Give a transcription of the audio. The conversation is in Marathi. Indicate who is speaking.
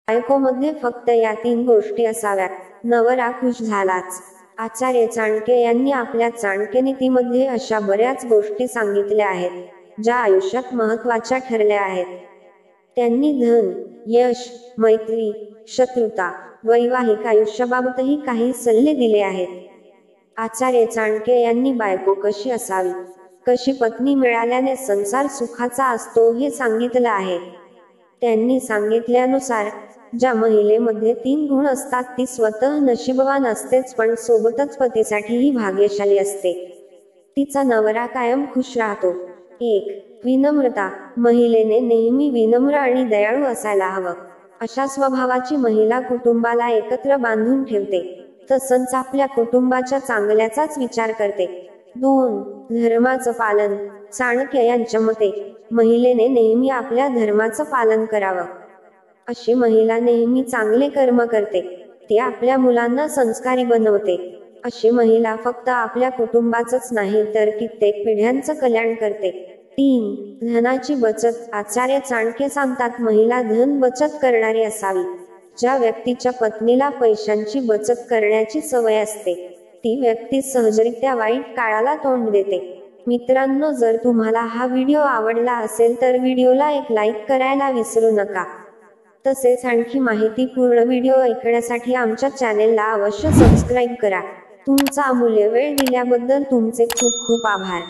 Speaker 1: बायकोमध्ये फक्त या 3 गोष्टी असाव्यात, नवरा खुश झालाच. आचार्य चाणक्य यांनी आपल्या चाणक्य नीतीमध्ये अशा बऱ्याच गोष्टी सांगितल्या आहेत, ज्या आयुष्यात महत्त्वाच्या ठरल्या आहेत. त्यांनी धन, यश, मैत्री, शत्रुता, वैवाहिक आयुष्याबाबतही काही सल्ले दिले आहेत. आचार्य चाणक्य यांनी बायको कशी असावी, कशी पत्नी मिळाल्याने संसार सुखाचा असतो हे सांगितलं आहे. त्यांनी सांगितल्यानुसार ज्या महिलेमध्ये 3 गुण असतात ती स्वतः नशीबवान असतेच, पण सोबतच पतीसाठीही भाग्यशाली असते. तिचा नवरा कायम खुश राहतो. 1. विनम्रता. महिलेने नेहमी विनम्र आणि दयाळू असायला हवं. अशा स्वभावाची महिला कुटुंबाला एकत्र बांधून ठेवते, तसंच आपल्या कुटुंबाच्या चांगल्याचाच विचार करते. 2. धर्माचं पालन. चाणक्य यांच्या मते महिलेने नेहमी आपल्या धर्माचं पालन करावं. अशी महिला नेहमी चांगले कर्म करते. ती आपल्या मुलांना संस्कारी बनवते. अशी महिला फक्त आपल्या कुटुंबाचंच नाही तर कित्येक पिढ्यांचं कल्याण करते. 3. धनाची बचत. आचार्य चाणक्य सांगतात महिला धन बचत करणारी असावी. ज्या व्यक्तीच्या पत्नीला पैशांची बचत करण्याची सवय असते, ती व्यक्ती सहजरित्या वाईट काळाला तोंड देते. मित्रांनो, जर तुम्हाला हा व्हिडिओ आवडला असेल तर व्हिडिओला एक लाईक करायला विसरू नका. तसेच आणखी माहितीपूर्ण व्हिडिओ ऐकण्यासाठी आमच्या चॅनेलला अवश्य सबस्क्राईब करा. तुमचा अमूल्य वेळ दिल्याबद्दल तुमचे खूप खूप आभार.